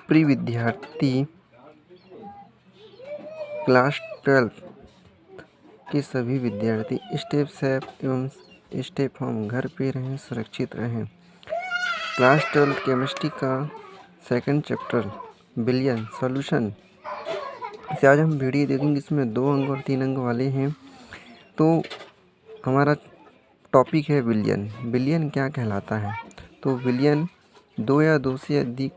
प्रिय विद्यार्थी, क्लास 12 के सभी विद्यार्थी स्टे सेफ एवं स्टे होम, घर पे रहें, सुरक्षित रहें। क्लास 12 केमिस्ट्री का सेकंड चैप्टर बिलियन सॉल्यूशन से आज हम वीडियो देखेंगे। इसमें 2 अंक और 3 अंक वाले हैं। तो हमारा टॉपिक है बिलियन। बिलियन क्या कहलाता है? तो बिलियन 2 या 2 से अधिक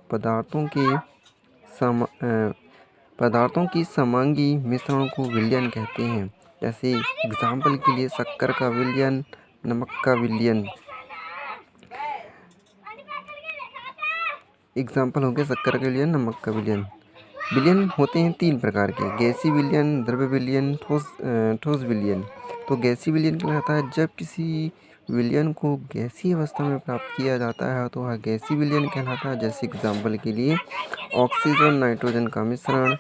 पदार्थों की समांगी मिश्रण को विलयन कहते हैं। जैसे एग्जाम्पल के लिए शक्कर का विलयन, नमक का विलयन। एग्जाम्पल हो गया शक्कर का विलयन, नमक का विलयन। विलयन होते हैं 3 प्रकार के: गैसीय विलयन, द्रव्य विलयन, ठोस विलयन। तो गैसीय विलयन कहलाता है जब किसी विलयन को गैसीय अवस्था में प्राप्त किया जाता है तो वह गैसीय विलयन कहलाता है। जैसे एग्जाम्पल के लिए ऑक्सीजन नाइट्रोजन का मिश्रण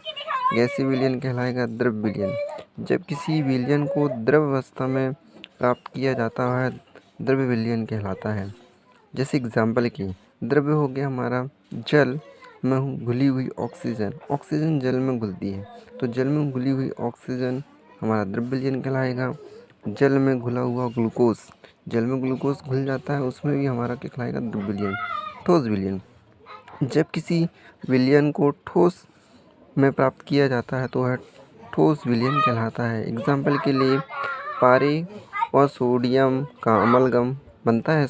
गैसीय विलयन कहलाएगा। द्रव्य विलयन जब किसी विलयन को द्रव अवस्था में प्राप्त किया जाता है द्रव्य विलयन कहलाता है। जैसे एग्जाम्पल की द्रव्य हो गया हमारा जल में घुली हुई ऑक्सीजन। ऑक्सीजन जल में घुलती है तो जल में घुली हुई ऑक्सीजन हमारा द्रव्य विलयन कहलाएगा। जल में घुला हुआ ग्लूकोज, जल में ग्लूकोज घुल जाता है उसमें भी हमारा क्या कहलाएगा? द्रव्य विलयन। ठोस विलयन जब किसी विलयन को ठोस में प्राप्त किया जाता है तो वह ठोस विलयन कहलाता है। एग्जाम्पल के लिए पारे और सोडियम का अमलगम बनता है।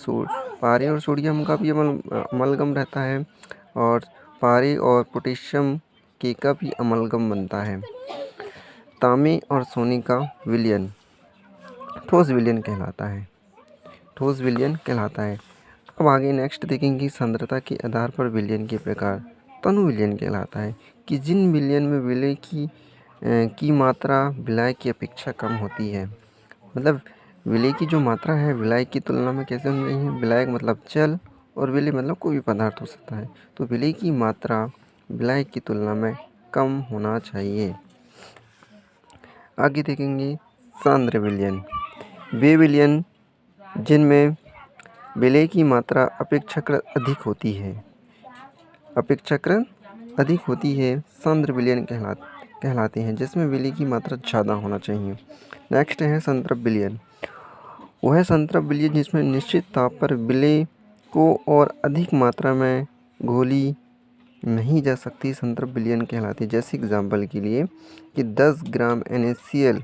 पारे और सोडियम का भी अमलगम रहता है और पारे और पोटेशियम के का भी अमलगम बनता है। तांबे और सोने का विलयन ठोस विलयन कहलाता है। ठोस विलयन कहलाता है। अब आगे नेक्स्ट देखेंगे सांद्रता के आधार पर विलयन के प्रकार। तनु विलयन कहलाता है कि जिन विलयन में विलय की मात्रा विलायक की अपेक्षा कम होती है। मतलब विलय की जो मात्रा है विलायक की तुलना में कैसे होनी चाहिए? विलायक मतलब जल और विलय मतलब कोई भी पदार्थ हो सकता है। तो विलय की मात्रा विलायक की तुलना में कम होना चाहिए। आगे देखेंगे सांद्र विलयन। वे विलयन जिनमें विलय की मात्रा अपेक्षाकृत अधिक होती है सांद्र विलयन कहलाते हैं, जिसमें विलय की मात्रा ज़्यादा होना चाहिए। नेक्स्ट है संतृप्त विलयन। वह संतृप्त विलयन जिसमें निश्चित ताप पर विलय को और अधिक मात्रा में घोली नहीं जा सकती संतृप्त विलयन कहलाती है। जैसे एग्जाम्पल के लिए कि 10 ग्राम NaCl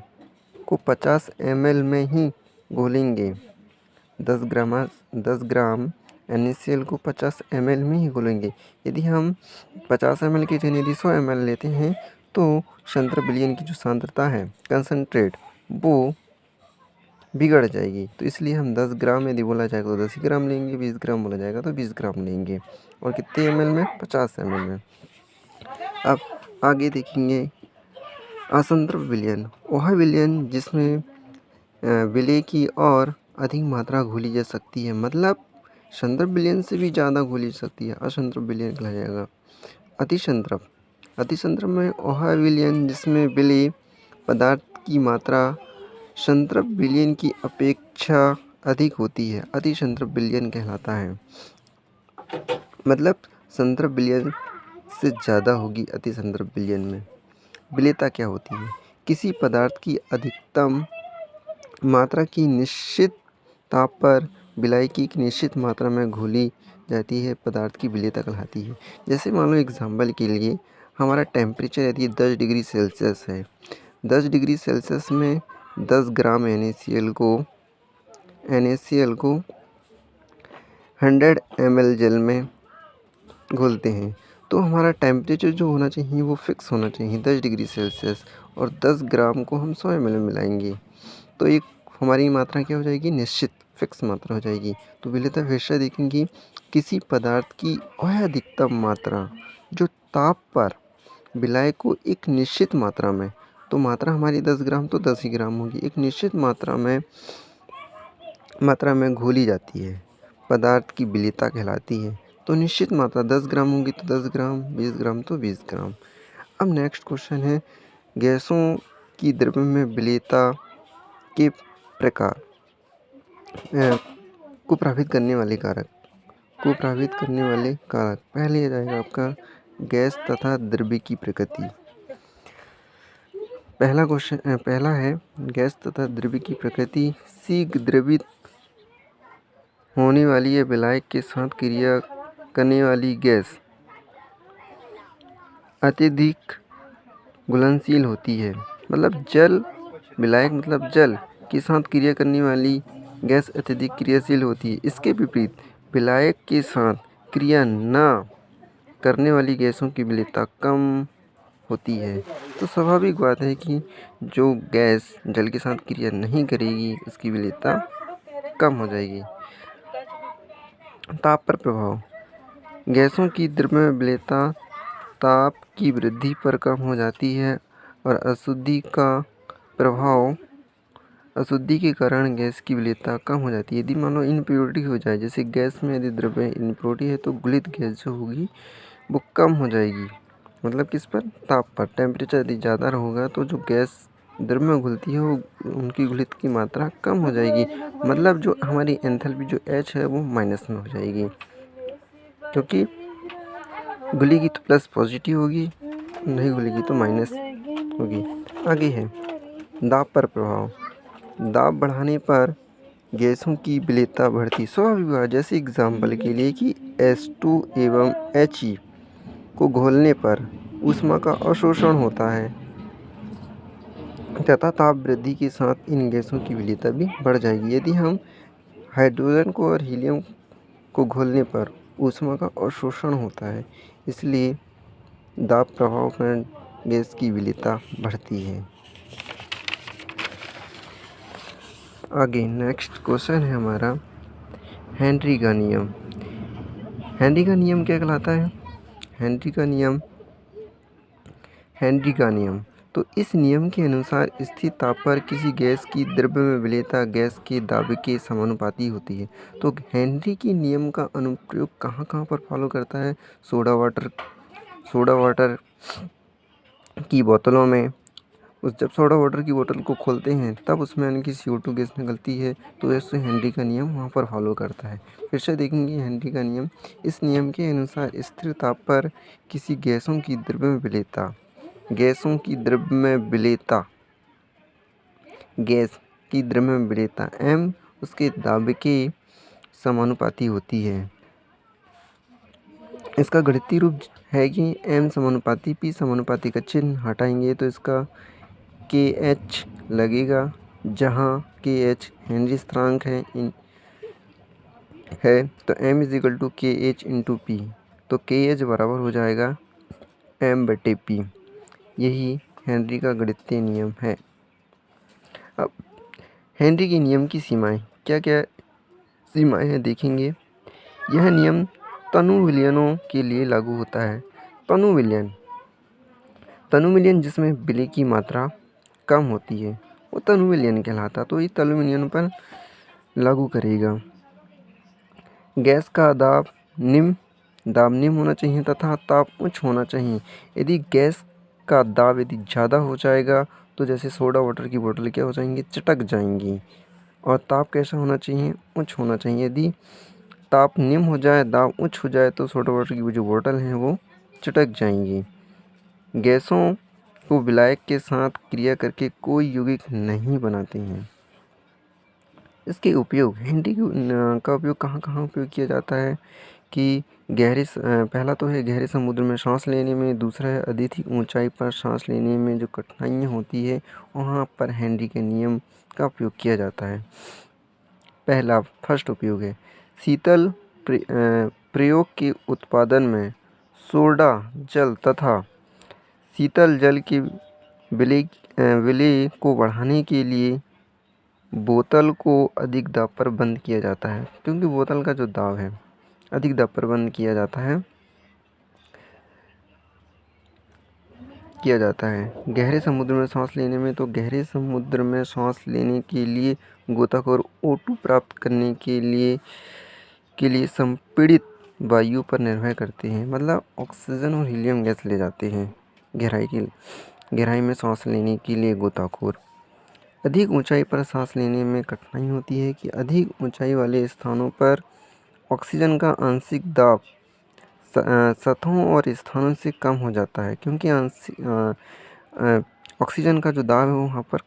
को 50 ml में ही घोलेंगे। 10 ग्राम NaCl को 50 ml में ही घोलेंगे। यदि हम 50 ml की जगह यदि 100 ml लेते हैं तो संतृप्त विलयन की जो सांद्रता है कंसनट्रेट वो बिगड़ जाएगी। तो इसलिए हम 10 ग्राम यदि बोला जाएगा तो 10 ही ग्राम लेंगे, 20 ग्राम बोला जाएगा तो 20 ग्राम लेंगे। और कितने ml में? 50 ml में। अब आगे देखेंगे असंतृप्त विलयन। वह विलयन जिसमें विलय की और अधिक मात्रा घोली जा सकती है, मतलब संतृप्त विलयन से भी ज़्यादा घोली जा सकती है, असंतृप्त विलयन कहलाया जाएगा। अतिसंतृप्त में वह विलयन जिसमें विलय पदार्थ की मात्रा संतृप्त विलयन की अपेक्षा अधिक होती है, अतिसंतृप्त विलयन कहलाता है। मतलब संतृप्त विलयन से ज़्यादा होगी अतिसंतृप्त विलयन में। विलयता क्या होती है? किसी पदार्थ की अधिकतम मात्रा की निश्चित ताप पर विलायक की एक निश्चित मात्रा में घोली जाती है पदार्थ की विलयता कहलाती है। जैसे मान लो एग्जाम्पल के लिए हमारा टेम्परेचर यदि 10 डिग्री सेल्सियस है, 10 डिग्री सेल्सियस में 10 ग्राम NaCl को 100 ml जल में घोलते हैं तो हमारा टेम्परेचर जो होना चाहिए वो फिक्स होना चाहिए 10 डिग्री सेल्सियस, और 10 ग्राम को हम 100 ml में मिलाएंगे तो एक हमारी मात्रा क्या हो जाएगी? निश्चित फिक्स मात्रा हो जाएगी। तो विलयता हमेशा देखेंगे किसी पदार्थ की वह अधिकतम मात्रा जो ताप पर विलायक को एक निश्चित मात्रा में, तो मात्रा हमारी 10 ग्राम तो 10 ही ग्राम होगी, एक निश्चित मात्रा में घोली जाती है पदार्थ की विलयता कहलाती है। तो निश्चित मात्रा 10 ग्राम होगी तो 10 ग्राम, 20 ग्राम तो 20 ग्राम। अब नेक्स्ट क्वेश्चन है गैसों की द्रव्य में विलयता के प्रकार। को प्रभावित करने वाले कारक। पहले आ जाएगा आपका गैस तथा द्रव्य की प्रकृति। पहला है गैस तथा द्रव्य की प्रकृति। शीघ्र द्रवित होने वाली या विलायक के साथ क्रिया करने वाली गैस अत्यधिक घुलनशील होती है। मतलब जल विलायक मतलब जल के साथ क्रिया करने वाली गैस अत्यधिक क्रियाशील होती है। इसके विपरीत विलायक के साथ क्रिया न करने वाली गैसों की विलेयता कम होती है। तो स्वाभाविक बात है कि जो गैस जल के साथ क्रिया नहीं करेगी उसकी विलेयता कम हो जाएगी। ताप पर प्रभाव। गैसों की द्रव्य विलेयता ताप की वृद्धि पर कम हो जाती है और अशुद्धि के कारण गैस की विलेयता कम हो जाती है। यदि मान लो इम्प्योरिटी हो जाए, जैसे गैस में यदि द्रव्य इम्प्योरिटी है तो घुलित गैस जो होगी वो कम हो जाएगी। मतलब किस पर? ताप पर। टेम्परेचर यदि ज़्यादा होगा तो जो गैस द्रव्य में घुलती है वो उनकी घुलित की मात्रा कम हो जाएगी। मतलब जो हमारी एंथैल्पी जो H है वो माइनस में हो जाएगी, क्योंकि घुलेगी तो प्लस पॉजिटिव होगी, नहीं घुलेगी तो माइनस होगी। आगे है दाब पर प्रभाव। दाब बढ़ाने पर गैसों की विलेयता बढ़ती। स्वाभाविक बात, जैसे एग्जाम्पल के लिए कि H2 एवं He को घोलने पर ऊष्मा का अवशोषण होता है तथा ताप वृद्धि के साथ इन गैसों की विलेयता भी बढ़ जाएगी। यदि हम हाइड्रोजन को और हीलियम को घोलने पर ऊष्मा का अवशोषण होता है, इसलिए दाब प्रभाव में गैस की विलेयता बढ़ती है। आगे नेक्स्ट क्वेश्चन है हमारा हेनरी का नियम। हेनरी का नियम क्या कहलाता है? हेनरी का नियम तो इस नियम के अनुसार स्थिर ताप पर किसी गैस की द्रव्य में विलेयता गैस के दाब के समानुपाती होती है। तो हेनरी के नियम का अनुप्रयोग कहाँ कहाँ पर फॉलो करता है? सोडा वाटर की बोतलों में। जब सोडा वाटर की बोतल को खोलते हैं तब उसमें यानी कि CO2 गैस निकलती है, तो ऐसे हेनरी का नियम वहाँ पर फॉलो करता है। फिर से देखेंगे हेनरी का नियम। इस नियम के अनुसार स्थिर ताप पर किसी गैसों की द्रव्य में विलेयता गैस की द्रव्य में विलेयता m उसके दाब के समानुपाती होती है। इसका गणितीय रूप है कि m समानुपाती p समानुपाती का चिन्ह हटाएंगे तो इसका KH लगेगा, जहाँ KH हेनरी स्थिरांक है तो m = KH × P, तो KH बराबर हो जाएगा m/P। यही हेनरी का गणितीय नियम है। अब हेनरी के नियम की सीमाएं, क्या क्या सीमाएं हैं देखेंगे। यह नियम तनु विलयनों के लिए लागू होता है। तनु विलयन जिसमें विलेय की मात्रा कम होती है वो तनु विलयन कहलाता, तो ये तनु विलयन पर लागू करेगा। गैस का दाब निम्न होना चाहिए तथा ताप उच्च होना चाहिए। यदि गैस का दाब यदि ज़्यादा हो जाएगा तो जैसे सोडा वाटर की बोतल क्या हो जाएंगी? चटक जाएंगी। और ताप कैसा होना चाहिए? उच्च होना चाहिए। यदि ताप निम्न हो जाए, दाब उच्च हो जाए तो सोडा वाटर की जो बोतल हैं वो चटक जाएंगी। गैसों को विलायक के साथ क्रिया करके कोई यौगिक नहीं बनाते हैं। इसके उपयोग हेनरी का उपयोग कहाँ कहाँ उपयोग किया जाता है कि पहला तो है गहरे समुद्र में सांस लेने में, दूसरा है अधिक ऊंचाई पर सांस लेने में जो कठिनाइयाँ होती है वहाँ पर हेनरी के नियम का उपयोग किया जाता है। फर्स्ट उपयोग है शीतल प्रयोग के उत्पादन में सोडा जल तथा शीतल जल के विलेय को बढ़ाने के लिए बोतल को अधिक दाब पर बंद किया जाता है, क्योंकि बोतल का जो दाब है अधिक दाब पर बंद किया जाता है। गहरे समुद्र में सांस लेने में तो गहरे समुद्र में सांस लेने के लिए गोताखोर O2 प्राप्त करने के लिए संपीड़ित वायु पर निर्भर करते हैं। मतलब ऑक्सीजन और हीलियम गैस ले जाते हैं गहराई में सांस लेने के लिए गोताखोर। अधिक ऊंचाई पर सांस लेने में कठिनाई होती है कि अधिक ऊंचाई वाले स्थानों पर ऑक्सीजन का आंशिक दाब सतहों और स्थानों से कम हो जाता है, क्योंकि ऑक्सीजन का जो दाब है वहाँ पर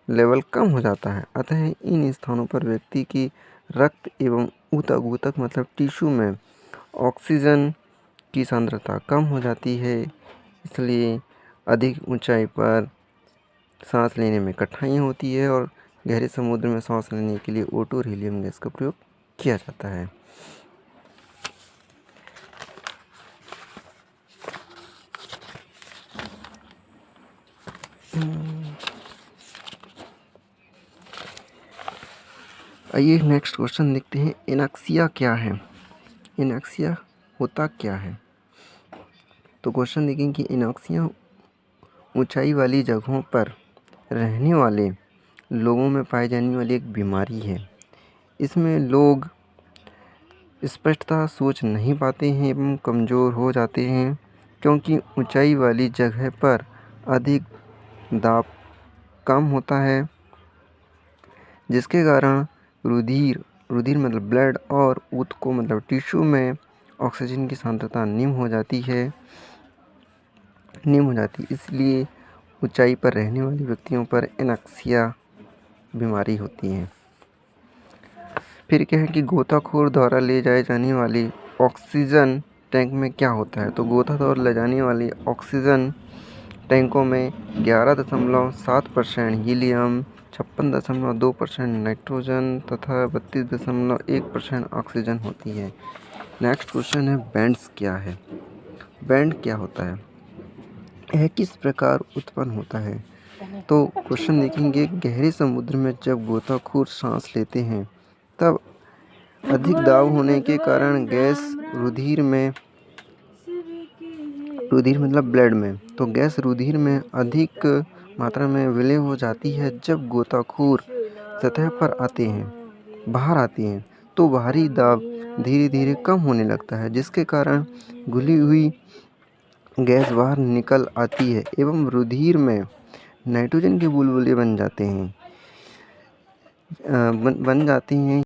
लेवल कम हो जाता है। अतः इन स्थानों पर व्यक्ति की रक्त एवं ऊतक मतलब टिश्यू में ऑक्सीजन की सांद्रता कम हो जाती है, इसलिए अधिक ऊंचाई पर सांस लेने में कठिनाइयाँ होती है और गहरे समुद्र में सांस लेने के लिए O2 और हीलियम गैस का प्रयोग किया जाता है। आइए नेक्स्ट क्वेश्चन देखते हैं, एनॉक्सिया क्या है। एनॉक्सिया होता क्या है? तो क्वेश्चन देखें कि एनॉक्सिया ऊंचाई वाली जगहों पर रहने वाले लोगों में पाई जाने वाली एक बीमारी है। इसमें लोग स्पष्टता सोच नहीं पाते हैं एवं कमज़ोर हो जाते हैं, क्योंकि ऊंचाई वाली जगह पर अधिक दाब कम होता है, जिसके कारण रुधिर मतलब ब्लड और ऊतकों मतलब टिश्यू में ऑक्सीजन की सांद्रता निम्न हो जाती है। इसलिए ऊंचाई पर रहने वाले व्यक्तियों पर एनॉक्सिया बीमारी होती है। फिर क्या है कि गोताखोर द्वारा ले जाए जाने वाली ऑक्सीजन टैंक में क्या होता है। तो गोता द्वारा ले जाने वाली ऑक्सीजन टैंकों में 11.7% हीलियम, 56.2% नाइट्रोजन तथा 32.1% ऑक्सीजन होती है। नेक्स्ट क्वेश्चन है, बैंड्स क्या है। बैंड क्या होता है, यह किस प्रकार उत्पन्न होता है। तो क्वेश्चन देखेंगे, गहरे समुद्र में जब गोताखोर सांस लेते हैं तब अधिक दाब होने के कारण गैस रुधिर मतलब ब्लड में, तो गैस रुधिर में अधिक मात्रा में विलय हो जाती है। जब गोताखोर सतह पर बाहर आते हैं तो बाहरी दाब धीरे धीरे कम होने लगता है, जिसके कारण घुली हुई गैस बाहर निकल आती है एवं रुधिर में नाइट्रोजन के बुलबुले बन जाते हैं।